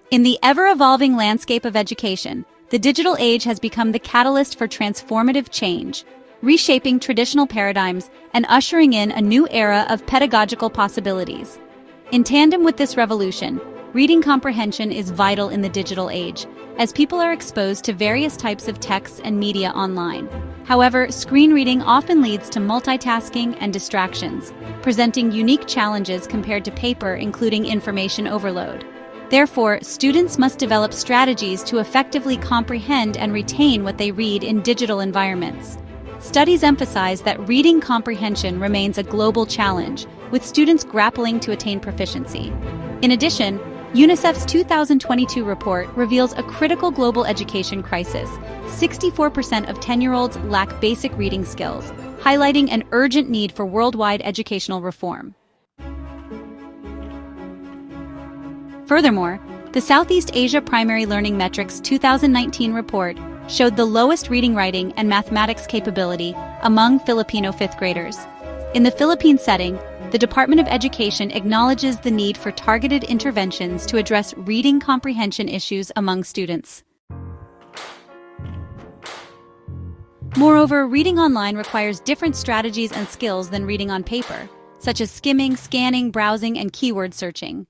In the ever-evolving landscape of education, the digital age has become the catalyst for transformative change, reshaping traditional paradigms and ushering in a new era of pedagogical possibilities. In tandem with this revolution, reading comprehension is vital in the digital age, as people are exposed to various types of texts and media online. However, screen reading often leads to multitasking and distractions, presenting unique challenges compared to paper, including information overload. Therefore, students must develop strategies to effectively comprehend and retain what they read in digital environments. Studies emphasize that reading comprehension remains a global challenge, with students grappling to attain proficiency. In addition, UNICEF's 2022 report reveals a critical global education crisis. 64% of 10-year-olds lack basic reading skills, highlighting an urgent need for worldwide educational reform. Furthermore, the Southeast Asia Primary Learning Metrics 2019 report showed the lowest reading, writing, and mathematics capability among Filipino fifth graders. In the Philippine setting, the Department of Education acknowledges the need for targeted interventions to address reading comprehension issues among students. Moreover, reading online requires different strategies and skills than reading on paper, such as skimming, scanning, browsing, and keyword searching.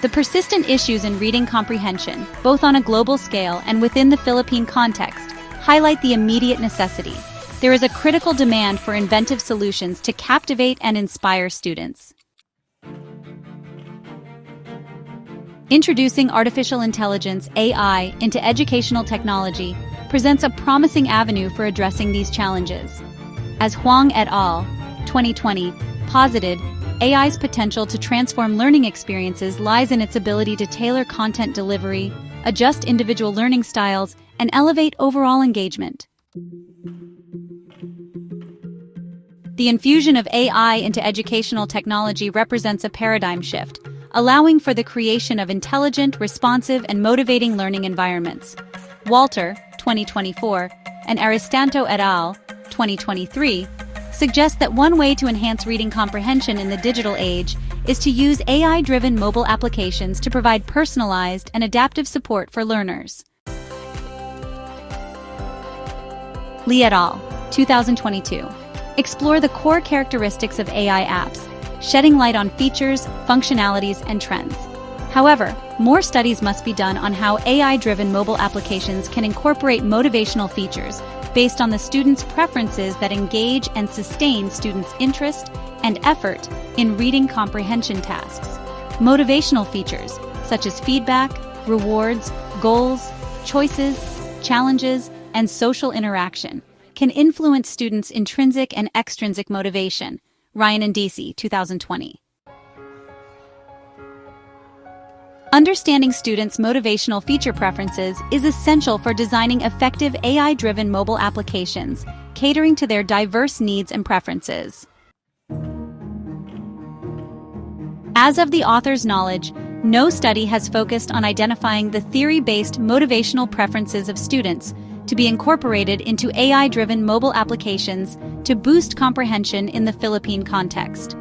The persistent issues in reading comprehension, both on a global scale and within the Philippine context, highlight the immediate necessity. There is a critical demand for inventive solutions to captivate and inspire students. Introducing artificial intelligence (AI) into educational technology presents a promising avenue for addressing these challenges. As Huang et al. 2020 posited, AI's potential to transform learning experiences lies in its ability to tailor content delivery, adjust individual learning styles, and elevate overall engagement. The infusion of AI into educational technology represents a paradigm shift, allowing for the creation of intelligent, responsive, and motivating learning environments. Walter, 2024, and Aristanto et al. 2023 suggest that one way to enhance reading comprehension in the digital age is to use AI-driven mobile applications to provide personalized and adaptive support for learners. Lee et al. 2022 explore the core characteristics of AI apps, shedding light on features, functionalities, and trends. However, more studies must be done on how AI-driven mobile applications can incorporate motivational features based on the students' preferences that engage and sustain students' interest and effort in reading comprehension tasks. Motivational features, such as feedback, rewards, goals, choices, challenges, and social interaction, can influence students' intrinsic and extrinsic motivation. Ryan and Deasy, 2020. Understanding students' motivational feature preferences is essential for designing effective AI-driven mobile applications, catering to their diverse needs and preferences. As of the author's knowledge, no study has focused on identifying the theory-based motivational preferences of students to be incorporated into AI-driven mobile applications to boost comprehension in the Philippine context.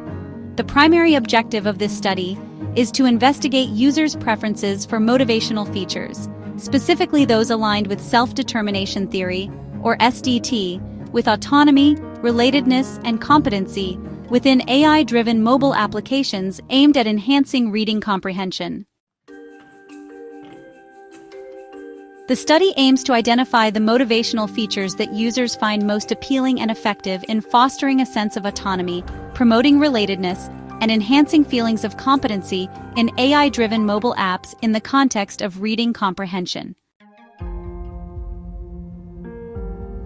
The primary objective of this study is to investigate users' preferences for motivational features, specifically those aligned with self-determination theory, or SDT, with autonomy, relatedness, and competency within AI-driven mobile applications aimed at enhancing reading comprehension. The study aims to identify the motivational features that users find most appealing and effective in fostering a sense of autonomy, promoting relatedness, and enhancing feelings of competency in AI-driven mobile apps in the context of reading comprehension.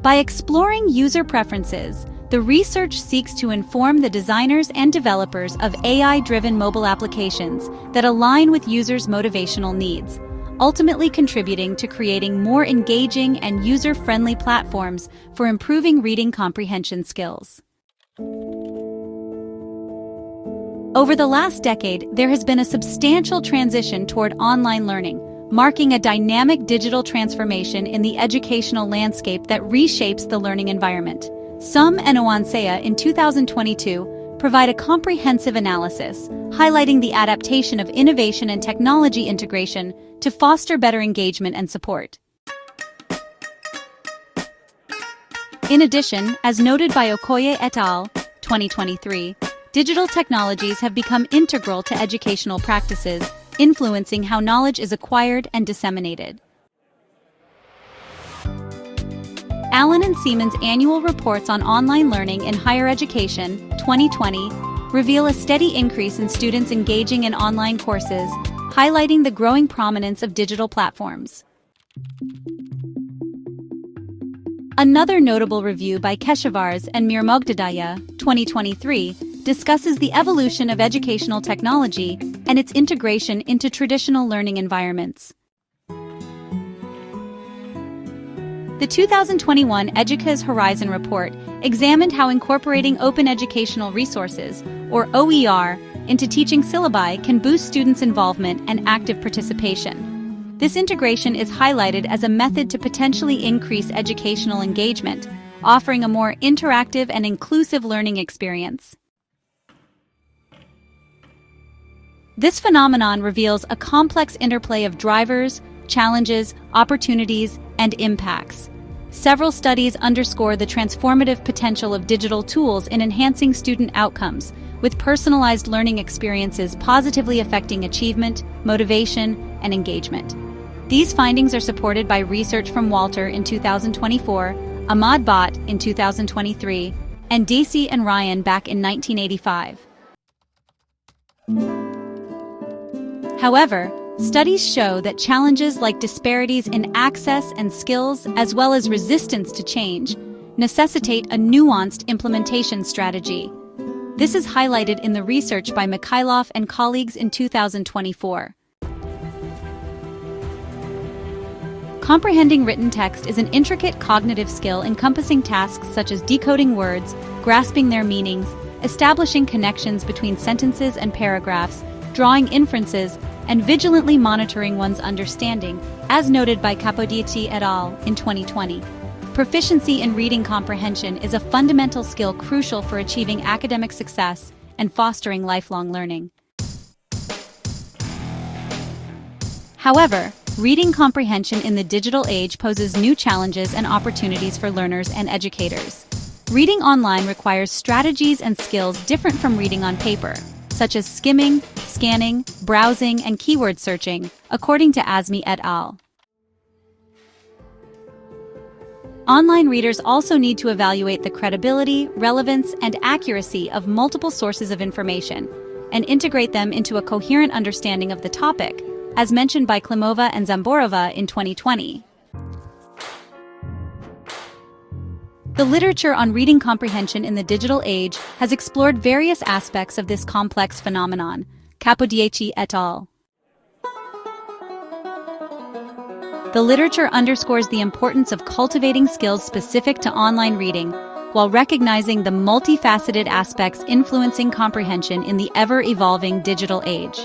By exploring user preferences, the research seeks to inform the designers and developers of AI-driven mobile applications that align with users' motivational needs, ultimately contributing to creating more engaging and user-friendly platforms for improving reading comprehension skills. Over the last decade, there has been a substantial transition toward online learning, marking a dynamic digital transformation in the educational landscape that reshapes the learning environment. Sum and Owansea in 2022 provide a comprehensive analysis, highlighting the adaptation of innovation and technology integration to foster better engagement and support. In addition, as noted by Okoye et al., 2023, digital technologies have become integral to educational practices, influencing how knowledge is acquired and disseminated. Allen and Siemens' annual reports on online learning in higher education, 2020, reveal a steady increase in students engaging in online courses, highlighting the growing prominence of digital platforms. Another notable review by Keshavares and Mirmogdadaya, 2023, discusses the evolution of educational technology and its integration into traditional learning environments. The 2021 Educa's Horizon Report examined how incorporating open educational resources, or OER, into teaching syllabi can boost students' involvement and active participation. This integration is highlighted as a method to potentially increase educational engagement, offering a more interactive and inclusive learning experience. This phenomenon reveals a complex interplay of drivers, challenges, opportunities, and impacts. Several studies underscore the transformative potential of digital tools in enhancing student outcomes, with personalized learning experiences positively affecting achievement, motivation, and engagement. These findings are supported by research from Walter in 2024, Ahmad Bhatt in 2023, and Dacey and Ryan back in 1985. However, studies show that challenges like disparities in access and skills, as well as resistance to change, necessitate a nuanced implementation strategy. This is highlighted in the research by Mikhailov and colleagues in 2024. Comprehending written text is an intricate cognitive skill encompassing tasks such as decoding words, grasping their meanings, establishing connections between sentences and paragraphs, drawing inferences, and vigilantly monitoring one's understanding, as noted by Capodici et al. In 2020. Proficiency in reading comprehension is a fundamental skill crucial for achieving academic success and fostering lifelong learning. However, reading comprehension in the digital age poses new challenges and opportunities for learners and educators. Reading online requires strategies and skills different from reading on paper, such as skimming, scanning, browsing, and keyword searching, according to Azmi et al. Online readers also need to evaluate the credibility, relevance, and accuracy of multiple sources of information, and integrate them into a coherent understanding of the topic, as mentioned by Klimova and Zamborova in 2020. The literature on reading comprehension in the digital age has explored various aspects of this complex phenomenon, Capodici et al. The literature underscores the importance of cultivating skills specific to online reading, while recognizing the multifaceted aspects influencing comprehension in the ever-evolving digital age.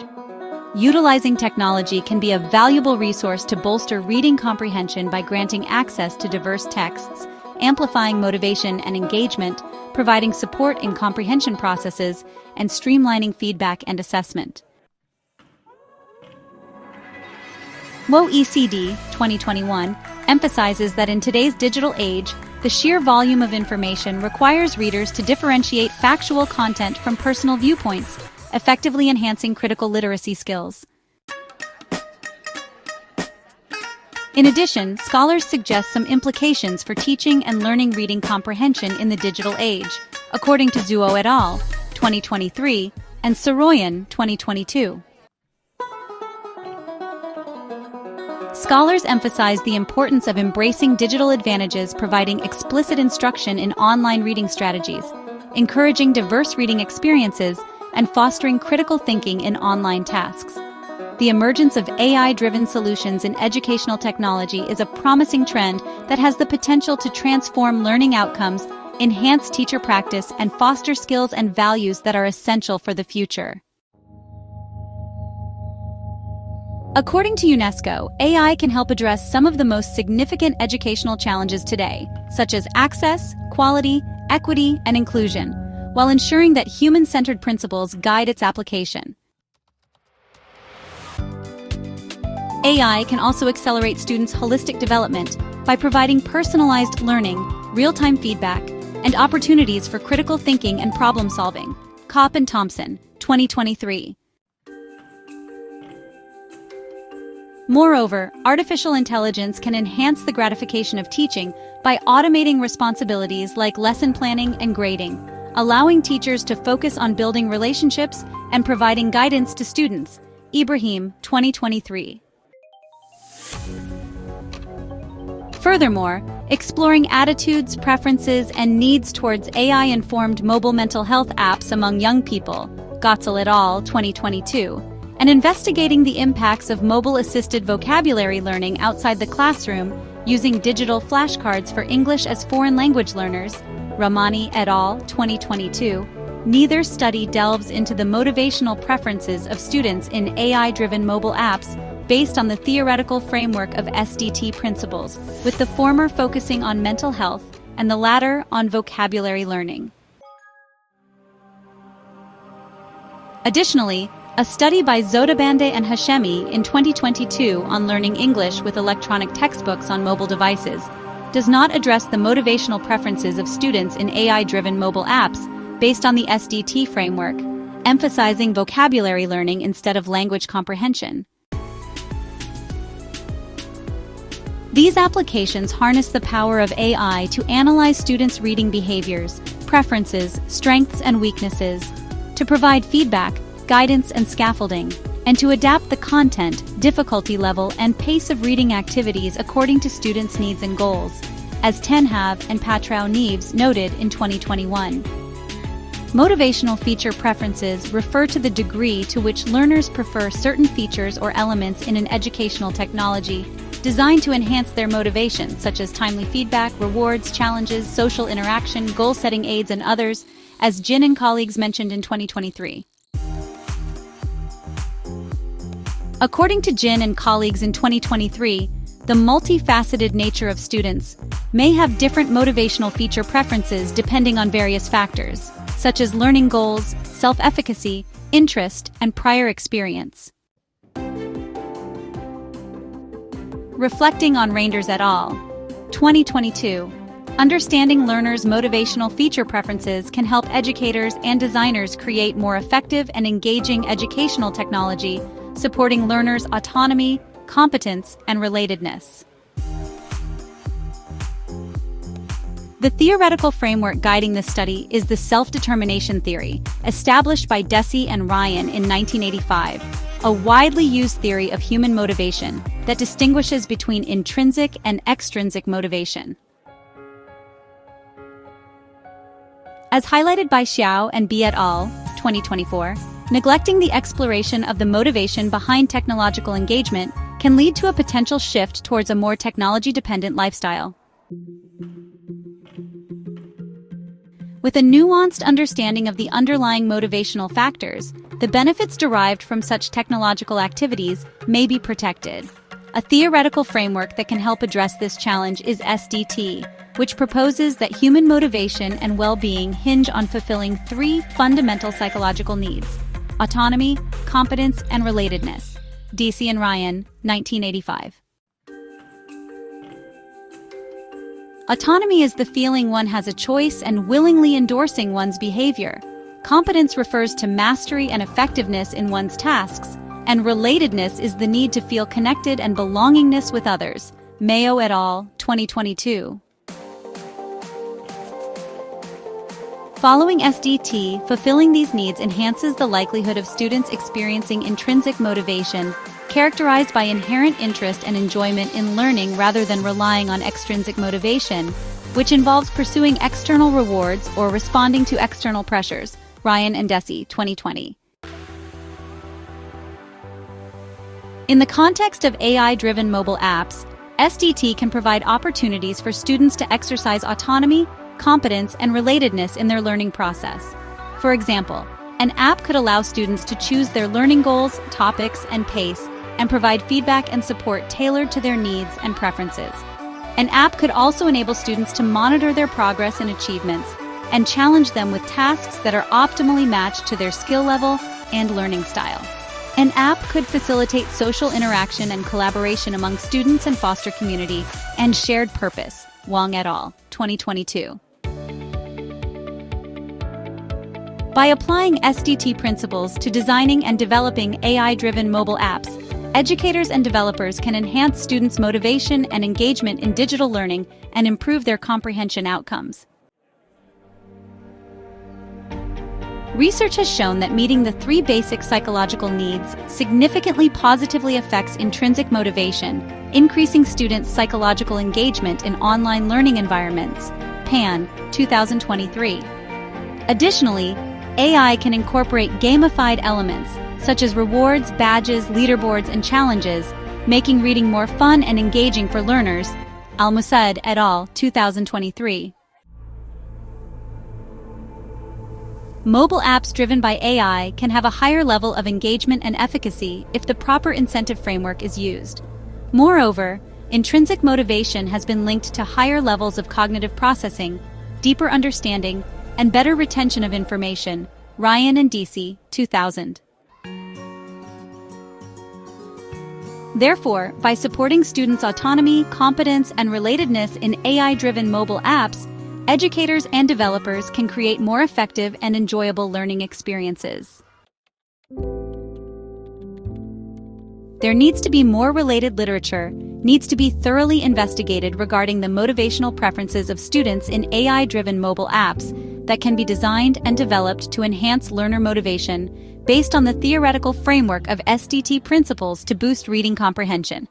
Utilizing technology can be a valuable resource to bolster reading comprehension by granting access to diverse texts, amplifying motivation and engagement, providing support in comprehension processes, and streamlining feedback and assessment. OECD 2021 emphasizes that in today's digital age, the sheer volume of information requires readers to differentiate factual content from personal viewpoints, effectively enhancing critical literacy skills. In addition, scholars suggest some implications for teaching and learning reading comprehension in the digital age, according to Zhuo et al., 2023, and Saroyan, 2022. Scholars emphasize the importance of embracing digital advantages, providing explicit instruction in online reading strategies, encouraging diverse reading experiences, and fostering critical thinking in online tasks. The emergence of AI-driven solutions in educational technology is a promising trend that has the potential to transform learning outcomes, enhance teacher practice, and foster skills and values that are essential for the future. According to UNESCO, AI can help address some of the most significant educational challenges today, such as access, quality, equity, and inclusion, while ensuring that human-centered principles guide its application. AI can also accelerate students' holistic development by providing personalized learning, real-time feedback, and opportunities for critical thinking and problem-solving. Kopp and Thompson, 2023. Moreover, artificial intelligence can enhance the gratification of teaching by automating responsibilities like lesson planning and grading, allowing teachers to focus on building relationships and providing guidance to students. Ibrahim, 2023. Furthermore, exploring attitudes, preferences, and needs towards AI-informed mobile mental health apps among young people, Gotzel et al., 2022, and investigating the impacts of mobile-assisted vocabulary learning outside the classroom using digital flashcards for English as foreign language learners, Ramani et al., 2022. Neither study delves into the motivational preferences of students in AI-driven mobile apps based on the theoretical framework of SDT principles, with the former focusing on mental health and the latter on vocabulary learning. Additionally, a study by Zodabande and Hashemi in 2022 on learning English with electronic textbooks on mobile devices does not address the motivational preferences of students in AI-driven mobile apps based on the SDT framework, emphasizing vocabulary learning instead of language comprehension. These applications harness the power of AI to analyze students' reading behaviors, preferences, strengths, and weaknesses, to provide feedback, guidance, and scaffolding, and to adapt the content, difficulty level, and pace of reading activities according to students' needs and goals, as Tenhav and Patrao-Neves noted in 2021. Motivational feature preferences refer to the degree to which learners prefer certain features or elements in an educational technology designed to enhance their motivation, such as timely feedback, rewards, challenges, social interaction, goal-setting aids, and others, as Jin and colleagues mentioned in 2023. According to Jin and colleagues in 2023, the multifaceted nature of students may have different motivational feature preferences depending on various factors, such as learning goals, self-efficacy, interest, and prior experience. Reflecting on Reinders et al., 2022, understanding learners' motivational feature preferences can help educators and designers create more effective and engaging educational technology, supporting learners' autonomy, competence, and relatedness. The theoretical framework guiding this study is the self-determination theory, established by Deci and Ryan in 1985, a widely used theory of human motivation that distinguishes between intrinsic and extrinsic motivation. As highlighted by Xiao and Bi et al., 2024, neglecting the exploration of the motivation behind technological engagement can lead to a potential shift towards a more technology-dependent lifestyle. With a nuanced understanding of the underlying motivational factors, the benefits derived from such technological activities may be protected. A theoretical framework that can help address this challenge is SDT, which proposes that human motivation and well-being hinge on fulfilling three fundamental psychological needs: autonomy, competence, and relatedness. Deci and Ryan, 1985. Autonomy is the feeling one has a choice and willingly endorsing one's behavior. Competence refers to mastery and effectiveness in one's tasks, and relatedness is the need to feel connected and belongingness with others. Mayo et al., 2022. Following SDT, fulfilling these needs enhances the likelihood of students experiencing intrinsic motivation, characterized by inherent interest and enjoyment in learning rather than relying on extrinsic motivation, which involves pursuing external rewards or responding to external pressures. Ryan and Deci, 2020. In the context of AI-driven mobile apps, SDT can provide opportunities for students to exercise autonomy, competence, and relatedness in their learning process. For example, an app could allow students to choose their learning goals, topics, and pace, and provide feedback and support tailored to their needs and preferences. An app could also enable students to monitor their progress and achievements, and challenge them with tasks that are optimally matched to their skill level and learning style. An app could facilitate social interaction and collaboration among students and foster community and shared purpose. Wang et al., 2022. By applying SDT principles to designing and developing AI-driven mobile apps, educators and developers can enhance students' motivation and engagement in digital learning and improve their comprehension outcomes. Research has shown that meeting the 3 basic psychological needs significantly positively affects intrinsic motivation, increasing students' psychological engagement in online learning environments. Pan, 2023. Additionally, AI can incorporate gamified elements, such as rewards, badges, leaderboards, and challenges, making reading more fun and engaging for learners. Al-Musaid et al., 2023. Mobile apps driven by AI can have a higher level of engagement and efficacy if the proper incentive framework is used. Moreover, intrinsic motivation has been linked to higher levels of cognitive processing, deeper understanding, and better retention of information. Ryan and Deci, 2000. Therefore, by supporting students' autonomy, competence, and relatedness in AI-driven mobile apps, educators and developers can create more effective and enjoyable learning experiences. There needs to be more related literature, needs to be thoroughly investigated regarding the motivational preferences of students in AI-driven mobile apps that can be designed and developed to enhance learner motivation based on the theoretical framework of SDT principles to boost reading comprehension.